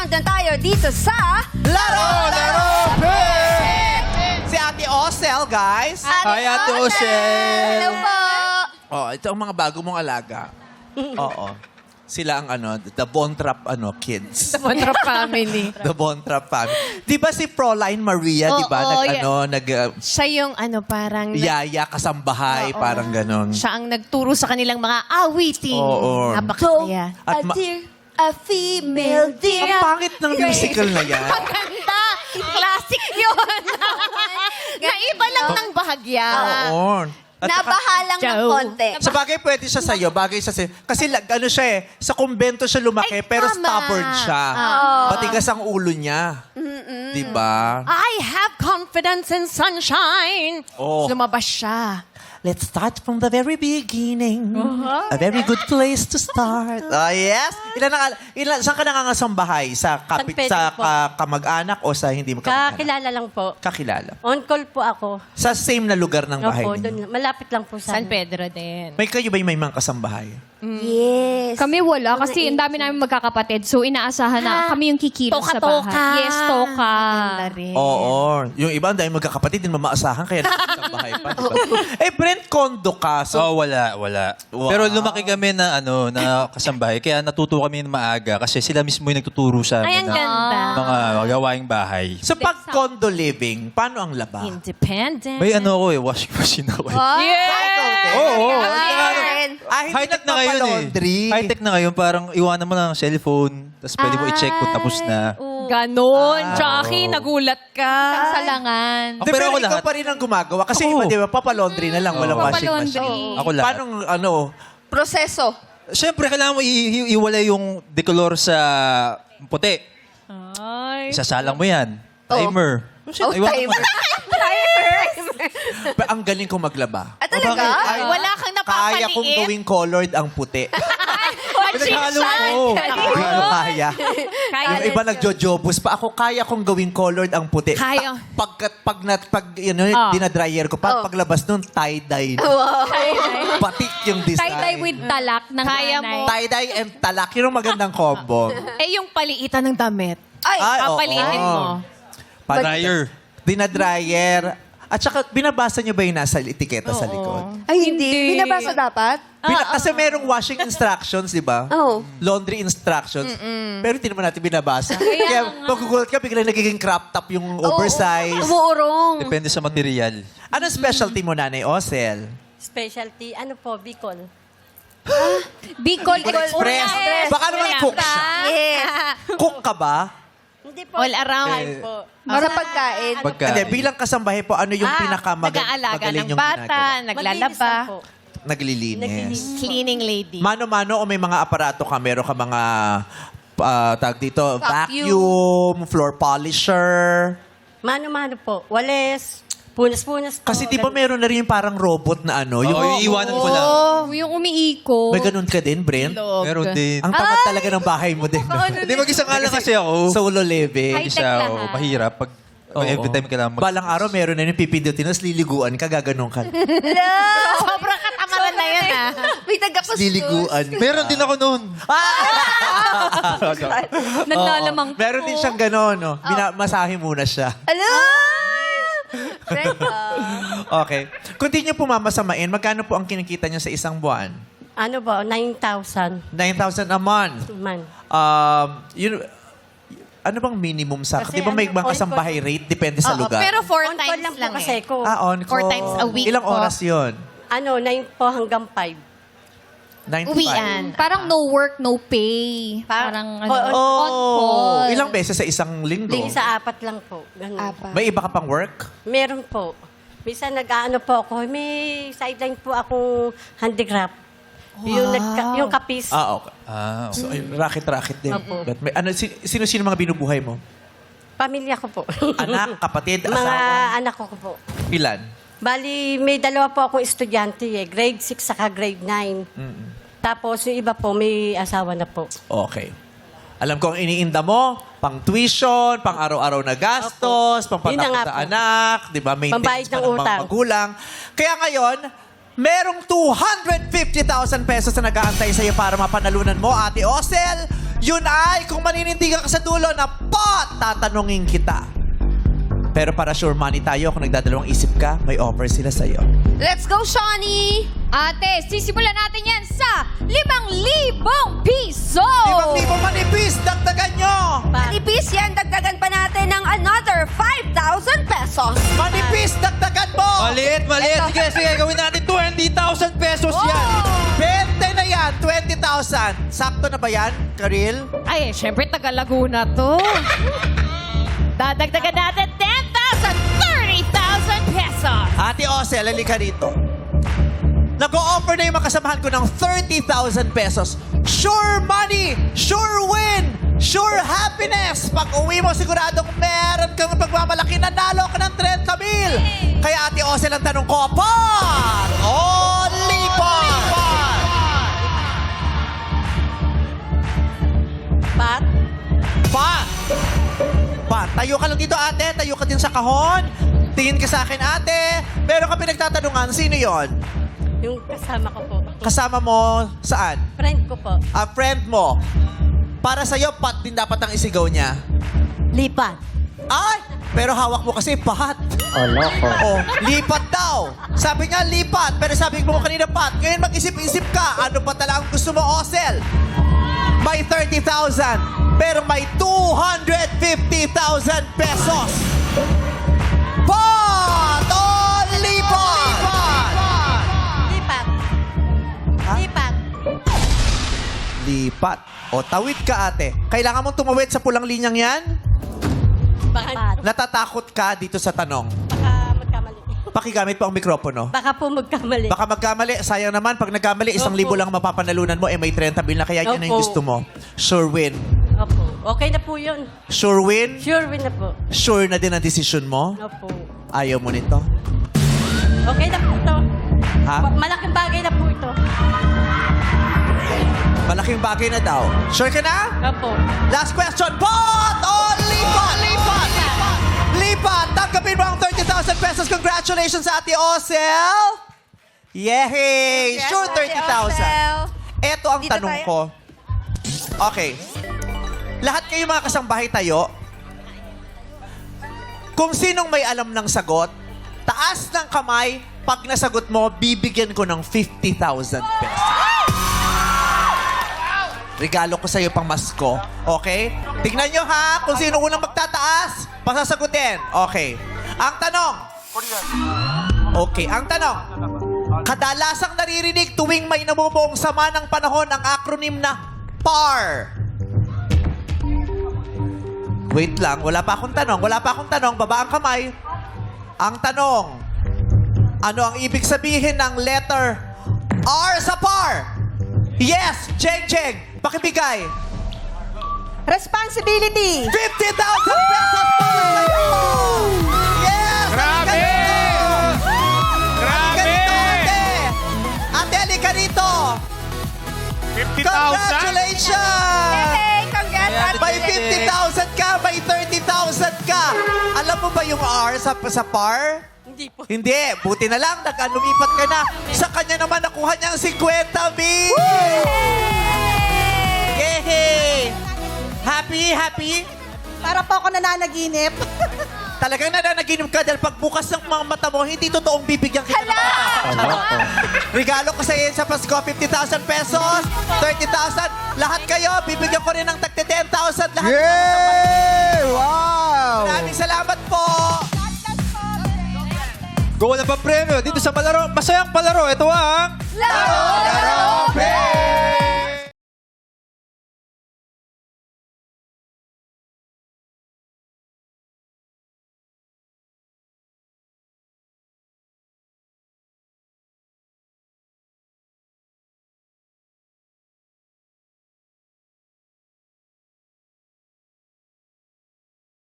round na tayo dito sa... Laro! Laro! Pet! Si Ate Osel, guys. Hi, Ate Osel. Hello po! Oh, ito ang mga bago mong alaga. Oo. Sila ang the Bontrap kids. Bontrap family. The Bontrap family. Di ba si Fräulein Maria, di ba? Siya yung parang... Yaya, kasambahay, parang ganon. Siya ang nagturo sa kanilang mga awitin. Oo. Napakasaya. At a female deer. ang pangit ng musical na yan. Maganda! Classic yun! Naiba lang ng bahagya. Oo. At saka- Nabahalang ng Joe. konti. Sa bagay, pwede siya sa'yo. Bagay siya sa'yo. Kasi siya sa kumbento siya lumaki, Ay, pero tama. stubborn siya. Matigas ang ulo niya. Diba? I have confidence in sunshine. Oh. Lumabas siya. Let's start from the very beginning. A very good place to start. Yes. Saan ka nangangasambahay? Sa San Pedro po. kamag-anak o sa hindi mo kamag-anak? Kakilala lang po. Kakilala. On call po ako. Sa same na lugar ng bahay Opo, niyo? doon. Malapit lang po sa San Pedro din. May kayo ba yung may mga kasambahay? Yes. Kami wala kasi ang dami namin magkakapatid. So inaasahan na kami yung kikilos sa Toka-toka. bahay. Yes, toka. Ganda rin. Oo. Yung iba, dahil magkakapatid, din mamaasahan, kaya nakasambahay pa. Diba? Brent, kondo ka. So, Wala. Wow. Pero lumaki kami na na kasambahay. Kaya natuto kami ng maaga kasi sila mismo yung nagtuturo sa Ay, amin ang ganda. mga gawaing bahay. so pag condo living, paano ang laba? Independent. May washing machine ako. Yeah! Oo. Hindi High-tech na ngayon nagpapalaundry. High-tech na ngayon. Parang iwanan mo ng cellphone. Tapos pwede mo i-check kung tapos na. Ganon. Jackie, nagulat ka. Salangan. Di, Pero ako ikaw lahat. pa rin ang gumagawa. Kasi Oo. iba, di ba, papalaundry na lang, walang washing machine. Papalaundry. Ako lahat. Paano, Proseso. Siyempre, kailangan mo iwalay yung decolor sa puti. Ay. Isasalang mo yan. Timer. Oh, Iwanan mo. timer. Ang galing ko maglaba. Talaga? Ay, Wala kang napapaliit. Kaya kong gawing colored ang puti. Pinaghalo mo. Ano kaya? Kaya Yung iba nagjo-jobus pa. Ako kaya kong gawing colored ang puti. Kaya. Dinadryer ko. Paglabas nun, tie-dye. Batik yung design. Tie-dye with talak ng Kaya nanay. mo. Tie-dye and talak. Yun ang magandang combo. Yung paliitan ng damit. Ay, oo. Papaliitin mo. Dryer. Dinadryer. At saka, binabasa niyo ba yung nasa etiketa sa likod? ay hindi. Binabasa dapat? Kasi merong washing instructions, di ba? Oo. Laundry instructions. Pero hindi naman natin binabasa. Kaya pagkukulat ka, biglang nagiging crop top yung oversize. Umuurong. Depende sa material. Anong specialty mo, Nanay Osel? specialty. Ano po, Bicol. Bicol Express. Baka naman cook siya. Yes. Cook ka ba? Hindi po. All around. Ay po. Sa pagkain. Hindi, bilang kasambahay po, ano yung Nag-aalaga pinakamagaling ng yung bata, ginagawa? Maglinis naglalaba. lang po. Naglilinis. Cleaning lady. Mano-mano o may mga aparato ka? Meron ka mga, tag dito, Vacuum. vacuum, floor polisher. Mano-mano po. Wales. Punas-punas po. Kasi di ba meron na rin yung parang robot na Oo, yung iwanan ko lang. Oh, yung umiiko. May ganun ka din, Brent? Meron din. Ang tamad talaga ng bahay mo din. no? Hindi, mag-isa nga lang kasi ako. Solo living. High-tech Isa, lahat. mahirap. Pag every time kailangan Balang araw, meron na yung pipindutin, tapos liliguan ka, gaganong ka. Sobrang katamaran na yan, ah. May tagakustos. Liliguan ka. Meron din ako noon. Naglalamang Meron din siyang gano'n, no? Masahe muna siya. Hello? Okay. Kung di niyo po mamasamain, magkano po ang kinikita niyo sa isang buwan? Ano ba? 9,000 9,000 a month. man. Ano bang minimum sa... Kasi Di ba may ano, mga kasambahay rate? Depende sa Oo, lugar. pero 4 On call times lang po lang kasi eh. ko. on 4 times a week Ilang po. oras yun? Ano, 9 po hanggang 5. 9 to 5? Uwian. Parang no work, no pay. Parang ano, on- on call. Ilang beses sa isang linggo? Hindi, sa 4 lang po. Ganun. May iba ka pang work? Meron po. Minsan nag-ano po ako, may sideline po akong handicraft. Yung kapis. Okay. Ah, So, racket-racket din. Opo. But may, sino-sino mga binubuhay mo? Pamilya ko po. Anak, kapatid, Mga asawa? anak ko po. Ilan? Bali, may dalawa po akong estudyante eh. Grade 6 saka grade 9. Tapos yung iba po, may asawa na po. Okay. Alam ko ang iniinda mo, pang tuition, pang araw-araw na gastos, pang Yun na patakot nga sa po. anak, di ba? Pambayad Maintenance pa ng ng mga utang. magulang. Kaya ngayon, merong 250,000 pesos na nag-aantay sa'yo para mapanalunan mo, Ate Osel. Yun ay, kung maninindigan ka sa dulo na pot, tatanungin kita. Pero para sure money tayo, kung nagdadalawang isip ka, may offer sila sa'yo. Let's go, Shawnee! Ate, sisimulan natin yan sa 5,000 piso! 5,000 manipis, dagdagan nyo! Manipis yan, dagdagan pa natin ng another 5,000 pesos. Manipis, dagdagan mo! Maliit, maliit. Eto. Sige, sige. Gawin natin 20,000 pesos yan. 20 na yan, 20,000. Sakto na ba yan, Karil? Ay, syempre, taga Laguna to. Dadagdagan natin 10,000, 30,000 pesos. Ate Osel, halika rito. Nag-o-offer na yung makasamahan ko ng 30,000 pesos. Sure money, sure win, sure happiness. Pag uwi mo, siguradong meron kang pagmamalaki, nanalo ka ng 30,000. Kaya Ate Osel, ang tanong ko, pot o lipat? Pat? Pot! Pot. Tayo ka lang dito, ate. Tayo ka din sa kahon. Tingin ka sa akin, ate. Meron ka pinagtatanungan. Sino yon? Yung kasama ko po. Kasama mo saan? Friend ko po. A friend mo. Para sa'yo, pot din dapat ang isigaw niya. Lipat. Ay! Pero hawak mo kasi pot. Oh, lipat daw. Sabi nga lipat, pero sabi mo kanina pot. Ngayon mag-isip-isip ka. Ano pa talaga ang gusto mo, Osel? May 30,000, pero may 250,000 pesos. Pot o lipat? Lipat. Lipat. Lipat. O tawid ka, ate. Kailangan mong tumawid sa pulang linyang yan? Baka, Natatakot ka dito sa tanong. baka magkamali. Pakigamit po ang mikropono. Baka po magkamali. Baka magkamali. Sayang naman, pag nagkamali, 1,000 lang mapapanalunan mo, may 30,000 na kaya yan na yung Opo. gusto mo. Sure win. Opo. Okay na po yun. Sure win? Sure win na po. Sure na din ang desisyon mo? Opo. Ayaw mo nito? Okay na po ito. Ha? Malaking bagay na po ito. Malaking bagay na daw. Sure ka na? Opo. Last question. Pot o lipat? Lipat! Lipat! Tanggapin mo ang 30,000 pesos. Congratulations, Ate Osel! Yehey! Sure, 30,000. Eto ang Dito tanong tayo. ko. Okay. Lahat kayo mga kasambahay tayo, kung sinong may alam ng sagot, taas ng kamay, pag nasagot mo, bibigyan ko ng 50,000 pesos. Regalo ko sa'yo pang masko. Okay? Tignan nyo ha, kung sino unang magtataas, pasasagutin. Okay. Ang tanong. Okay, ang tanong. Kadalasang naririnig tuwing may namumuong sama ng panahon ang acronym na PAR. Wait lang, wala pa akong tanong. Baba ang kamay. Ang tanong, ano ang ibig sabihin ng letter R sa PAR? Yes, Cheng Cheng, pakibigay. Responsibility! 50,000 pesos para sa'yo! Yes! Grabe! Grabe! Ganito, ate! Ate, halika rito! 50,000? Congratulations! Hey, congrats! May 50,000 ka, may 30,000 ka. Alam mo ba yung R sa PAR? Hindi po. Hindi. Buti na lang, lumipat ka na. Sa kanya naman nakuha niyang 50,000. Yehey! Happy, happy? Para po ako nananaginip. Talagang nananaginip ka dahil pagbukas ng mga mata mo, hindi totoong bibigyan kita. Regalo ko sa iyo sa Pasko, 50,000 pesos, 30,000. Lahat kayo, bibigyan ko rin ng tagte 10,000. Lahat. Yay! Wow! Maraming salamat po. Go na pa premyo dito sa palaro. Masayang palaro. Ito ang... Laro!